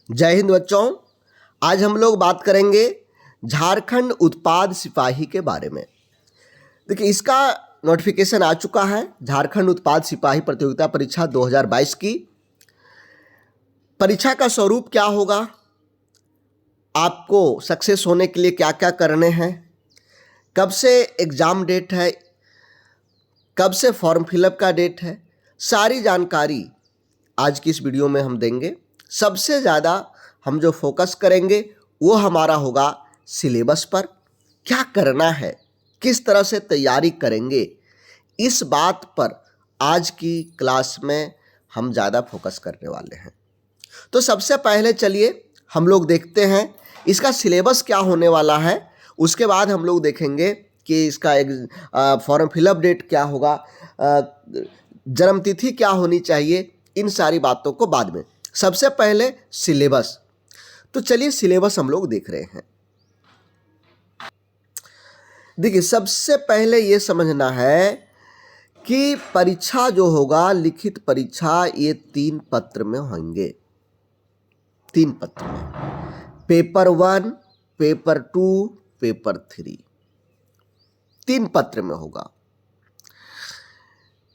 जय हिंद बच्चों। आज हम लोग बात करेंगे झारखंड उत्पाद सिपाही के बारे में। देखिए, इसका नोटिफिकेशन आ चुका है। झारखंड उत्पाद सिपाही प्रतियोगिता परीक्षा 2022 की परीक्षा का स्वरूप क्या होगा, आपको सक्सेस होने के लिए क्या क्या करने हैं, कब से एग्ज़ाम डेट है, कब से फॉर्म फिलअप का डेट है, सारी जानकारी आज की इस वीडियो में हम देंगे। सबसे ज़्यादा हम जो फोकस करेंगे वो हमारा होगा सिलेबस पर, क्या करना है, किस तरह से तैयारी करेंगे, इस बात पर आज की क्लास में हम ज़्यादा फोकस करने वाले हैं। तो सबसे पहले चलिए हम लोग देखते हैं इसका सिलेबस क्या होने वाला है। उसके बाद हम लोग देखेंगे कि इसका एक फॉर्म फिलअप डेट क्या होगा, जन्मतिथि क्या होनी चाहिए, इन सारी बातों को बाद में। सबसे पहले सिलेबस। तो चलिए सिलेबस हम लोग देख रहे हैं। देखिए, सबसे पहले ये समझना है कि परीक्षा जो होगा, लिखित परीक्षा, ये 3 पत्र में होंगे। 3 पत्र में, पेपर 1, पेपर 2, पेपर 3, 3 पत्र में होगा।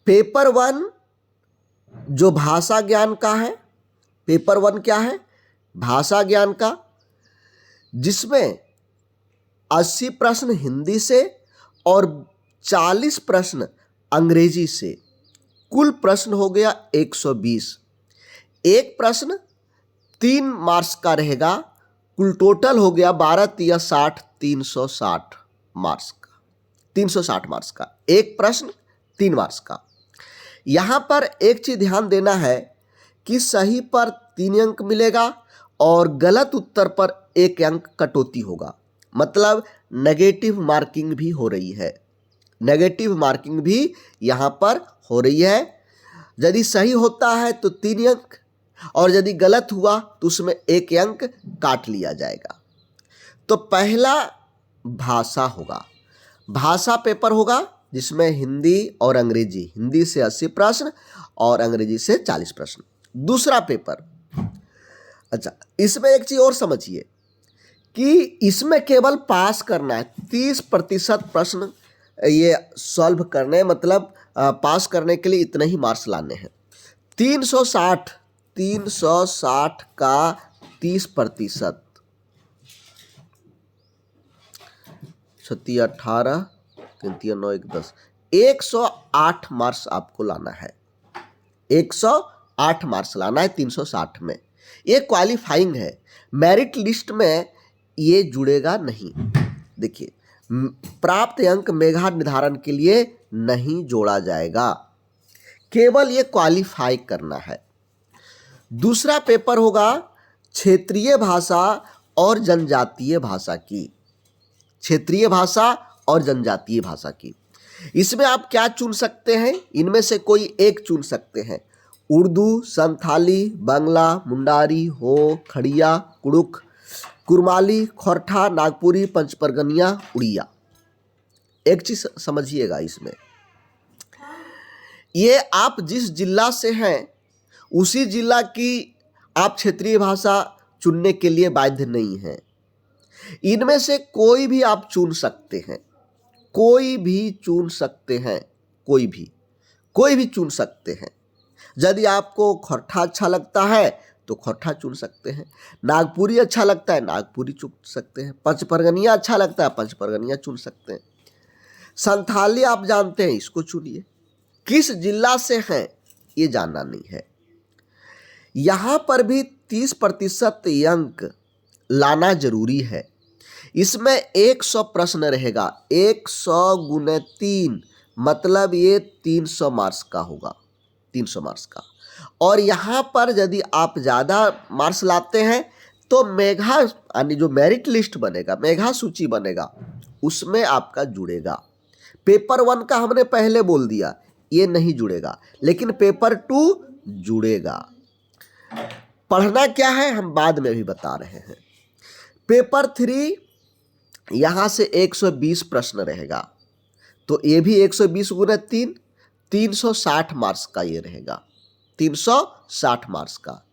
पेपर 1 जो भाषा ज्ञान का है, पेपर 1 क्या है? भाषा ज्ञान का, जिसमें 80 प्रश्न हिंदी से और 40 प्रश्न अंग्रेजी से, कुल प्रश्न हो गया 120। एक प्रश्न 3 मार्क्स का रहेगा, कुल टोटल हो गया 12 तिया 60, 360 मार्क्स का। 360 मार्क्स का एक प्रश्न, 3 मार्क्स का। यहाँ पर एक चीज़ ध्यान देना है कि सही पर 3 अंक मिलेगा और गलत उत्तर पर 1 अंक कटौती होगा। मतलब नेगेटिव मार्किंग भी हो रही है। नेगेटिव मार्किंग भी यहाँ पर हो रही है। यदि सही होता है तो 3 अंक, और यदि गलत हुआ तो उसमें 1 अंक काट लिया जाएगा। तो पहला भाषा होगा। भाषा पेपर होगा जिसमें हिंदी और अंग्रेजी, हिंदी से 80 प्रश्न और अंग्रेजी से 40 प्रश्न। दूसरा पेपर, अच्छा, इसमें एक चीज़ और समझिए कि इसमें केवल पास करना है। 30% प्रश्न ये सॉल्व करने, मतलब पास करने के लिए इतने ही मार्क्स लाने हैं। 360 का 30%, 36, 18, 3, 9, 1, 10, 108 मार्क्स आपको लाना है। 108 मार्क्स लाना है 360 में। ये क्वालिफाइंग है, मेरिट लिस्ट में ये जुड़ेगा नहीं। देखिए, प्राप्त अंक मेधा निर्धारण के लिए नहीं जोड़ा जाएगा, केवल ये क्वालिफाई करना है। दूसरा पेपर होगा क्षेत्रीय भाषा और जनजातीय भाषा की। क्षेत्रीय भाषा और जनजातीय भाषा की, इसमें आप क्या चुन सकते हैं? इनमें से कोई एक चुन सकते हैं। उर्दू, संथाली, बांग्ला, मुंडारी, हो, खड़िया, कुड़ुक, कुरमाली, खोरठा, नागपुरी, पंचपरगनिया, उड़िया। एक चीज समझिएगा, इसमें ये आप जिस जिला से हैं उसी जिला की आप क्षेत्रीय भाषा चुनने के लिए बाध्य नहीं हैं। इनमें से कोई भी आप चुन सकते हैं, कोई भी चुन सकते हैं, कोई भी चुन सकते हैं। यदि आपको खोरठा अच्छा लगता है तो खोरठा चुन सकते हैं, नागपुरी अच्छा लगता है नागपुरी चुन सकते हैं, पंचपरगनिया अच्छा लगता है पंचपरगनिया चुन सकते हैं, संथाली आप जानते हैं, इसको चुनिए। किस जिला से हैं ये जानना नहीं है। यहाँ पर भी 30% अंक लाना जरूरी है। इसमें 100 प्रश्न रहेगा, 100 गुने 3, मतलब ये 300 मार्क्स का होगा, 300 मार्क्स का। और यहाँ पर यदि आप ज़्यादा मार्क्स लाते हैं तो मेधा, यानी जो मेरिट लिस्ट बनेगा, मेधा सूची बनेगा, उसमें आपका जुड़ेगा। पेपर 1 का हमने पहले बोल दिया, ये नहीं जुड़ेगा, लेकिन पेपर 2 जुड़ेगा। पढ़ना क्या है हम बाद में भी बता रहे हैं। पेपर 3, यहाँ से 120 प्रश्न रहेगा, तो ये भी 120 गुना 3, 360 मार्क्स का ये रहेगा, 360 मार्क्स का,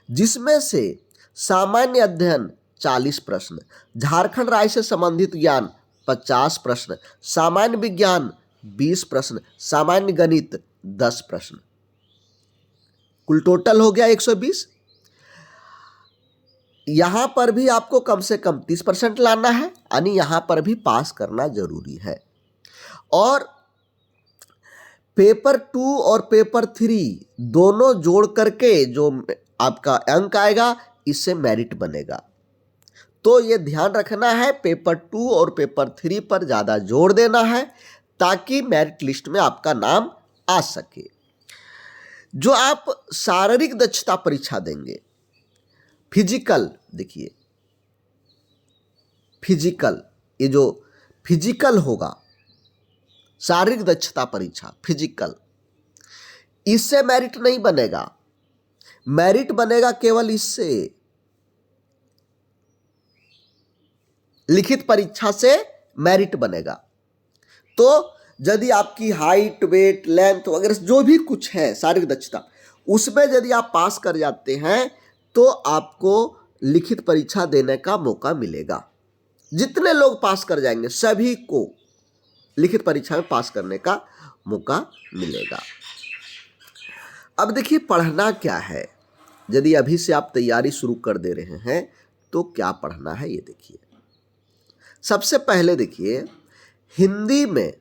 जिसमें से सामान्य अध्ययन 40 प्रश्न, झारखंड राज्य से संबंधित ज्ञान 50 प्रश्न, सामान्य विज्ञान 20 प्रश्न, सामान्य गणित 10 प्रश्न, कुल टोटल हो गया 120। यहां पर भी आपको कम से कम 30% लाना है, यानी यहां पर भी पास करना जरूरी है। और पेपर 2 और पेपर 3 दोनों जोड़ करके जो आपका अंक आएगा इससे मेरिट बनेगा। तो ये ध्यान रखना है, पेपर 2 और पेपर 3 पर ज़्यादा जोर देना है ताकि मेरिट लिस्ट में आपका नाम आ सके। जो आप शारीरिक दक्षता परीक्षा देंगे, फिजिकल, देखिए फिजिकल, ये जो फिजिकल होगा शारीरिक दक्षता परीक्षा फिजिकल, इससे मेरिट नहीं बनेगा। मेरिट बनेगा केवल इससे, लिखित परीक्षा से मेरिट बनेगा। तो यदि आपकी हाइट, वेट, लेंथ वगैरह जो भी कुछ है शारीरिक दक्षता, उसमें यदि आप पास कर जाते हैं तो आपको लिखित परीक्षा देने का मौका मिलेगा। जितने लोग पास कर जाएंगे सभी को लिखित परीक्षा में पास करने का मौका मिलेगा। अब देखिए पढ़ना क्या है। यदि अभी से आप तैयारी शुरू कर दे रहे हैं तो क्या पढ़ना है ये देखिए। सबसे पहले देखिए हिंदी में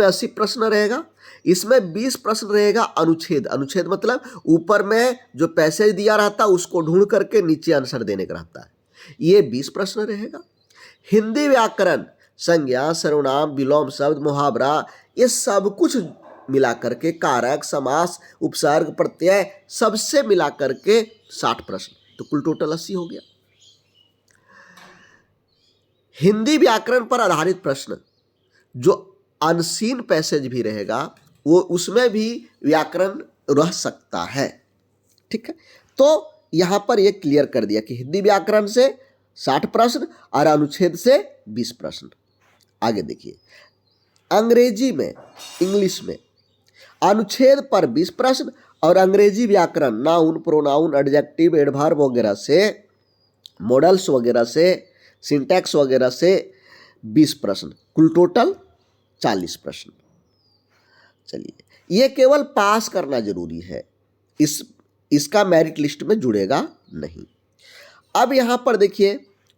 80 प्रश्न रहेगा, इसमें 20 प्रश्न रहेगा अनुच्छेद। अनुच्छेद मतलब ऊपर में जो पैसेज दिया रहता है उसको ढूंढ करके नीचे आंसर देने का रहता है, ये 20 प्रश्न रहेगा। हिंदी व्याकरण, संज्ञा, सर्वनाम, विलोम शब्द, मुहावरा, ये सब कुछ मिला करके, कारक, समास, उपसर्ग, प्रत्यय, सबसे मिला करके 60 प्रश्न, तो कुल टोटल 80 हो गया। हिंदी व्याकरण पर आधारित प्रश्न, जो अनसीन पैसेज भी रहेगा वो उसमें भी व्याकरण रह सकता है, ठीक है। तो यहां पर ये क्लियर कर दिया कि हिंदी व्याकरण से 60 प्रश्न और अनुच्छेद से 20 प्रश्न। आगे देखिए अंग्रेजी में, इंग्लिश में अनुच्छेद पर 20 प्रश्न और अंग्रेजी व्याकरण, नाउन, प्रोनाउन, एडजेक्टिव, एडवर्ब वगैरह से, मॉडल्स वगैरह से, सिंटैक्स वगैरह से 20 प्रश्न, कुल टोटल 40 प्रश्न। चलिए ये केवल पास करना जरूरी है, इसका मेरिट लिस्ट में जुड़ेगा नहीं। अब यहां पर देखिए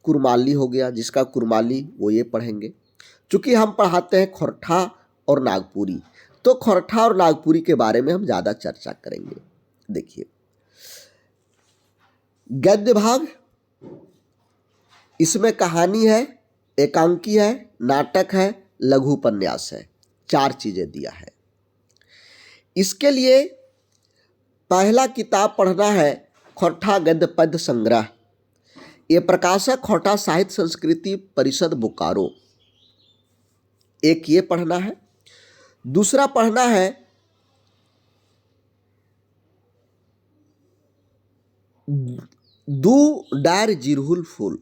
कुरमाली हो गया, जिसका कुरमाली वो ये पढ़ेंगे। चूंकि हम पढ़ाते हैं खोरठा और नागपुरी, तो खोरठा और नागपुरी के बारे में हम ज़्यादा चर्चा करेंगे। देखिए गद्य भाग, इसमें कहानी है, एकांकी है, नाटक है, लघु उपन्यास है, 4 चीज़ें दिया है। इसके लिए पहला किताब पढ़ना है खोरठा गद्य पद्य संग्रह, ये प्रकाशक खोरठा साहित्य संस्कृति परिषद बोकारो, एक ये पढ़ना है। दूसरा पढ़ना है दू डार जिरहुल फूल,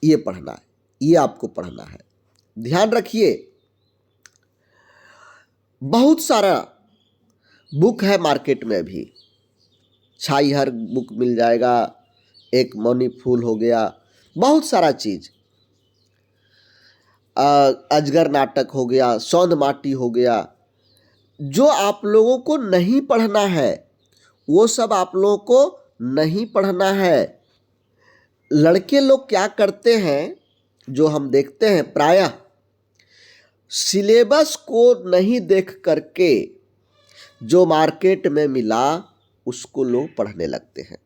ये पढ़ना है, ये आपको पढ़ना है। ध्यान रखिए बहुत सारा बुक है मार्केट में, अभी छाई हर बुक मिल जाएगा, एक मौनी फूल हो गया, बहुत सारा चीज़, अजगर नाटक हो गया, सौंध माटी हो गया। जो आप लोगों को नहीं पढ़ना है वो सब आप लोगों को नहीं पढ़ना है। लड़के लोग क्या करते हैं, जो हम देखते हैं प्रायः सिलेबस को नहीं देख करके जो मार्केट में मिला उसको लोग पढ़ने लगते हैं।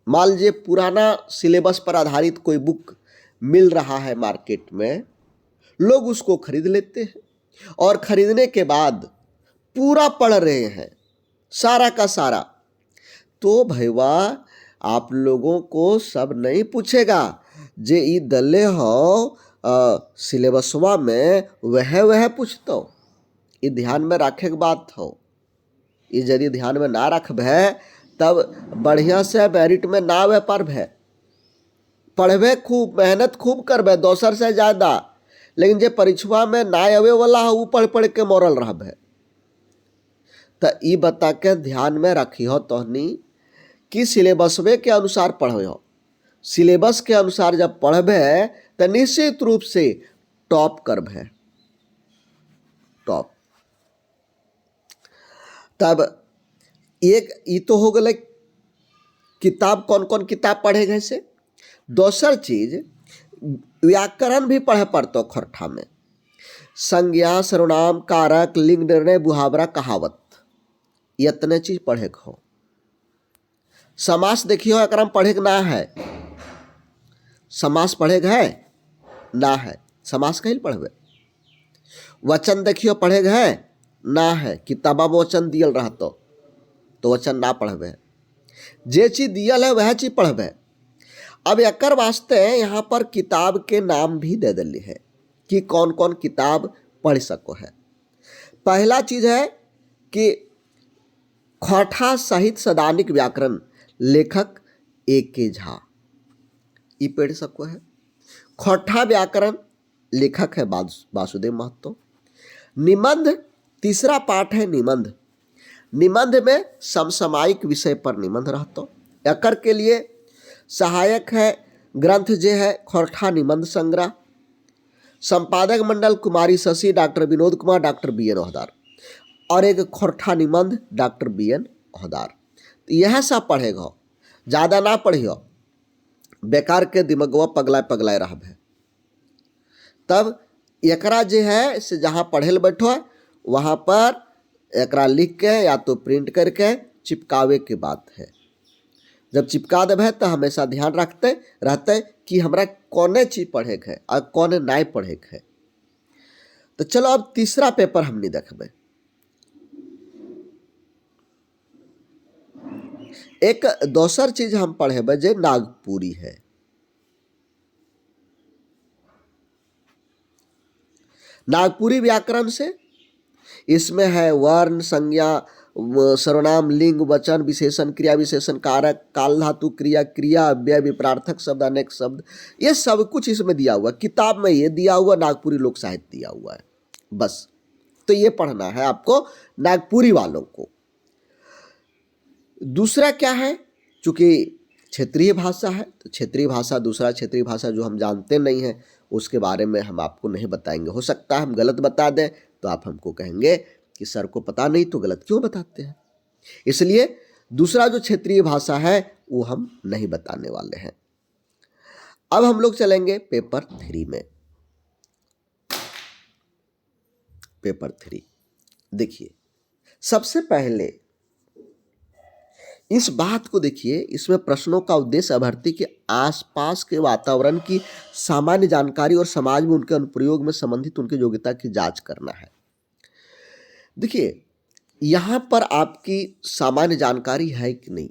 मान लीजिए पुराना सिलेबस पर आधारित कोई बुक मिल रहा है मार्केट में, लोग उसको खरीद लेते हैं और खरीदने के बाद पूरा पढ़ रहे हैं सारा का सारा। तो भैया आप लोगों को सब नहीं पूछेगा जे ई दले हो सिलेबसवा में वह पूछतो, ये ध्यान में रखे के बात हो। ये यदि ध्यान में ना रखबे तब बढ़िया से मेरिट में ना आवे पारबे। पढ़बे खूब, मेहनत खूब करबे दोसर से ज़्यादा, लेकिन जे परीक्षा में ना आवे वाला है वो पढ़ पढ़ के मरल रहबे। तो ई बता के ध्यान में रखी हो तोहनी कि सिलेबसवे के अनुसार पढ़े हो। सिलेबस के अनुसार जब पढ़बे तो निश्चित रूप से टॉप करबे, टॉप। तब एक ई तो हो गए किताब, कौन कौन किताब पढ़े गए से। दोसर चीज व्याकरण भी पढ़े पड़तो खरठा में। संज्ञा, सर्वनाम, कारक, लिंग निर्णय, बुहावरा, कहावत, इतने चीज पढ़े के हो। समास देखियो एकरा में पढ़े के ना है, समास पढ़े है ना है, समास कहीं पढ़बे। वचन देखियो पढ़े है ना है, किताबा में वचन दियल रहतो तो वचन ना पढ़बे। जे चीज दियल है वह चीज पढ़बे। अब एकर वास्ते यहाँ पर किताब के नाम भी दे दिले है कि कौन कौन किताब पढ़ सको है। पहला चीज है कि खरठा साहित्य सदानिक व्याकरण, लेखक A.K. झा, ई पढ़ सको है। खरठा व्याकरण, लेखक है वासुदेव महतो। निबंध, तीसरा पाठ है निबंध। निबंध में समसामयिक विषय पर निबंध रहता। एकर के लिए सहायक है ग्रंथ जे है खरठा निबंध संग्रह। संपादक मंडल Kumari Shashi, doctor Vinod Kumar, doctor B.N. Ohdar, और एक खरठा निबंध डॉक्टर B.N. ओहदार। तो यह सब पढ़ेगा, ज़्यादा ना पढ़ियो, बेकार के दिमागवा पगलाए पगलाए रहबे। तब एकरा जे है से जहाँ पढ़े बैठो वहाँ पर एकरा लिख के या तो प्रिंट करके चिपकावे के बात है। जब चिपका देवे तो हमेशा ध्यान रखते रहते कि हमरा कौने चीज पढ़े के है और कौने नहीं पढ़े के है। तो चलो अब तीसरा पेपर हमने देखबे। एक दोसर चीज हम पढ़ेबे जे नागपुरी है। नागपुरी व्याकरण से इसमें है वर्ण, संज्ञा, सर्वनाम, लिंग, वचन, विशेषण, क्रिया विशेषण, कारक, काल धातु, क्रिया, क्रिया अव्यय, विपरार्थक शब्द, अनेक शब्द, ये सब कुछ इसमें दिया हुआ। किताब में ये दिया हुआ, नागपुरी लोक साहित्य दिया हुआ है बस। तो ये पढ़ना है आपको नागपुरी वालों को। दूसरा क्या है, चूंकि क्षेत्रीय भाषा है तो क्षेत्रीय भाषा, दूसरा क्षेत्रीय भाषा जो हम जानते नहीं हैं उसके बारे में हम आपको नहीं बताएंगे। हो सकता है हम गलत बता दें तो आप हमको कहेंगे कि सर को पता नहीं तो गलत क्यों बताते हैं। इसलिए दूसरा जो क्षेत्रीय भाषा है वो हम नहीं बताने वाले हैं। अब हम लोग चलेंगे पेपर 3 में। पेपर 3 देखिए, सबसे पहले इस बात को देखिए, इसमें प्रश्नों का उद्देश्य अभ्यर्थी के आसपास के वातावरण की सामान्य जानकारी और समाज में उनके अनुप्रयोग में संबंधित उनकी योग्यता की जांच करना है। देखिए, यहां पर आपकी सामान्य जानकारी है कि नहीं,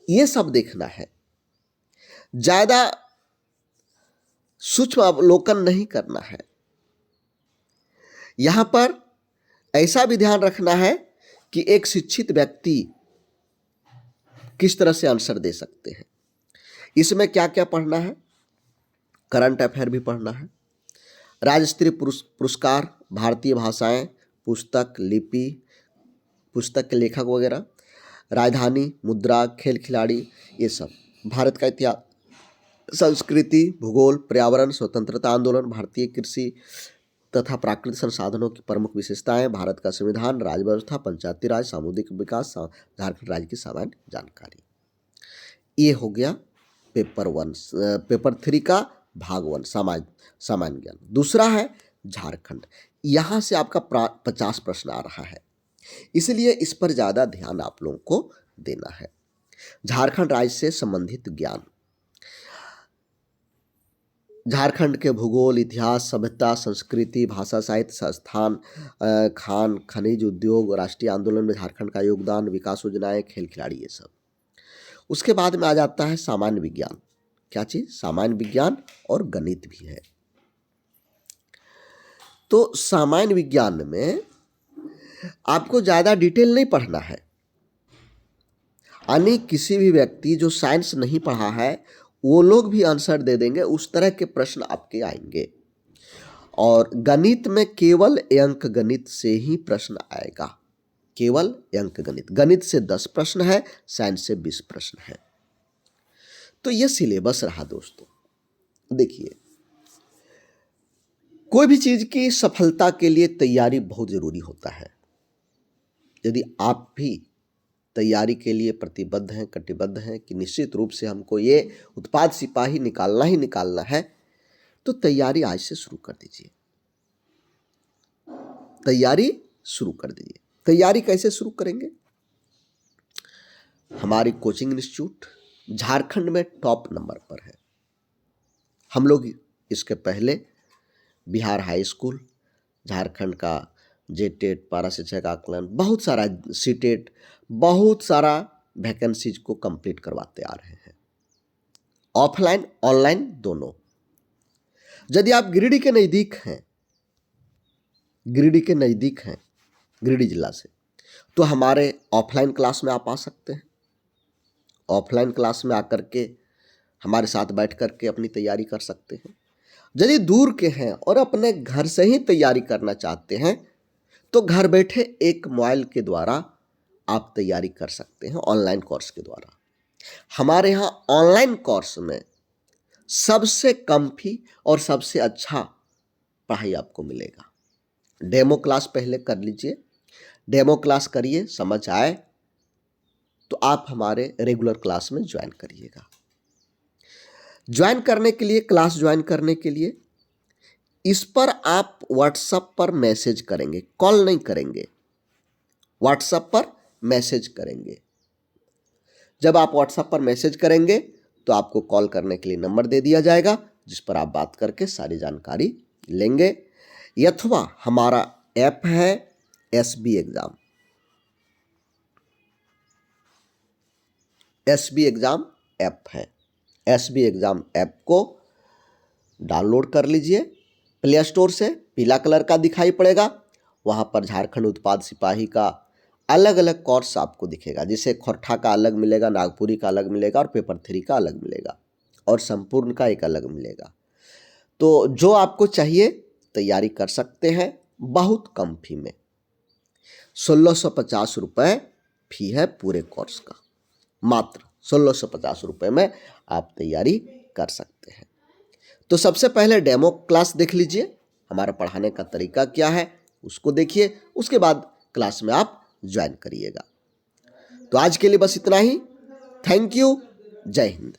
ये सब देखना है। ज्यादा सूक्ष्म अवलोकन नहीं करना है। यहां पर ऐसा भी ध्यान रखना है कि एक शिक्षित व्यक्ति किस तरह से आंसर दे सकते हैं। इसमें क्या क्या पढ़ना है, करंट अफेयर भी पढ़ना है, राज्य स्तरीय पुरस्कार, भारतीय भाषाएं, पुस्तक, लिपि, पुस्तक के लेखक वगैरह, राजधानी, मुद्रा, खेल खिलाड़ी, ये सब, भारत का इतिहास, संस्कृति, भूगोल, पर्यावरण, स्वतंत्रता आंदोलन, भारतीय कृषि तथा प्राकृतिक संसाधनों की प्रमुख विशेषताएं, भारत का संविधान, राज्य व्यवस्था, पंचायती राज, सामुदायिक विकास, झारखंड राज्य की सामान्य जानकारी। ये हो गया पेपर 3 का भाग 1 सामान्य ज्ञान। दूसरा है झारखंड। यहाँ से आपका 50 प्रश्न आ रहा है, इसलिए इस पर ज़्यादा ध्यान आप लोगों को देना है। झारखंड राज्य से संबंधित ज्ञान, झारखंड के भूगोल, इतिहास, सभ्यता, संस्कृति, भाषा, साहित्य, संस्थान, खान खनिज उद्योग, राष्ट्रीय आंदोलन में झारखंड का योगदान, विकास योजनाएं, खेल खिलाड़ी, ये सब। उसके बाद में आ जाता है सामान्य विज्ञान। क्या चीज? सामान्य विज्ञान और गणित भी है। तो सामान्य विज्ञान में आपको ज़्यादा डिटेल नहीं पढ़ना है, यानी किसी भी व्यक्ति जो साइंस नहीं पढ़ा है वो लोग भी आंसर दे देंगे, उस तरह के प्रश्न आपके आएंगे। और गणित में केवल अंक गणित से ही प्रश्न आएगा, केवल अंक गणित। गणित से 10 प्रश्न है, साइंस से 20 प्रश्न है। तो ये सिलेबस रहा दोस्तों। देखिए, कोई भी चीज की सफलता के लिए तैयारी बहुत जरूरी होता है। यदि आप भी तैयारी के लिए प्रतिबद्ध हैं, कटिबद्ध हैं कि निश्चित रूप से हमको ये उत्पाद सिपाही निकालना ही निकालना है, तो तैयारी आज से शुरू कर दीजिए। तैयारी शुरू कर दीजिए। तैयारी कैसे शुरू करेंगे? हमारी कोचिंग इंस्टीट्यूट झारखंड में टॉप नंबर पर है। हम लोग इसके पहले बिहार हाई स्कूल, झारखंड का जेटेट, पारा शिक्षक आकलन, बहुत सारा सीटेट, बहुत सारा वैकेंसीज को कंप्लीट करवाते आ रहे हैं, ऑफलाइन ऑनलाइन दोनों। यदि आप गिरिडीह के नज़दीक हैं, गिरिडीह जिला से, तो हमारे ऑफलाइन क्लास में आप आ सकते हैं। ऑफलाइन क्लास में आकर के हमारे साथ बैठ कर के अपनी तैयारी कर सकते हैं। यदि दूर के हैं और अपने घर से ही तैयारी करना चाहते हैं, तो घर बैठे एक मोबाइल के द्वारा आप तैयारी कर सकते हैं, ऑनलाइन कोर्स के द्वारा। हमारे यहाँ ऑनलाइन कोर्स में सबसे कम फी और सबसे अच्छा पढ़ाई आपको मिलेगा। डेमो क्लास पहले कर लीजिए, डेमो क्लास करिए, समझ आए तो आप हमारे रेगुलर क्लास में ज्वाइन करिएगा। ज्वाइन करने के लिए, क्लास ज्वाइन करने के लिए इस पर आप व्हाट्सएप पर मैसेज करेंगे, कॉल नहीं करेंगे, व्हाट्सएप पर मैसेज करेंगे। जब आप व्हाट्सएप पर मैसेज करेंगे तो आपको कॉल करने के लिए नंबर दे दिया जाएगा, जिस पर आप बात करके सारी जानकारी लेंगे। अथवा हमारा ऐप है SB exam, SB exam app है। एसबी एग्जाम ऐप को डाउनलोड कर लीजिए प्ले स्टोर से, पीला कलर का दिखाई पड़ेगा। वहाँ पर झारखंड उत्पाद सिपाही का अलग अलग कोर्स आपको दिखेगा, जिसे खोरठा का अलग मिलेगा, नागपुरी का अलग मिलेगा और पेपर 3 का अलग मिलेगा और संपूर्ण का एक अलग मिलेगा। तो जो आपको चाहिए तैयारी कर सकते हैं बहुत कम फी में। 1650 रुपये फी है पूरे कोर्स का, मात्र 1650 रुपये में आप तैयारी कर सकते हैं। तो सबसे पहले डेमो क्लास देख लीजिए, हमारा पढ़ाने का तरीका क्या है उसको देखिए, उसके बाद क्लास में आप ज्वाइन करिएगा। तो आज के लिए बस इतना ही। Thank you. जय हिंद।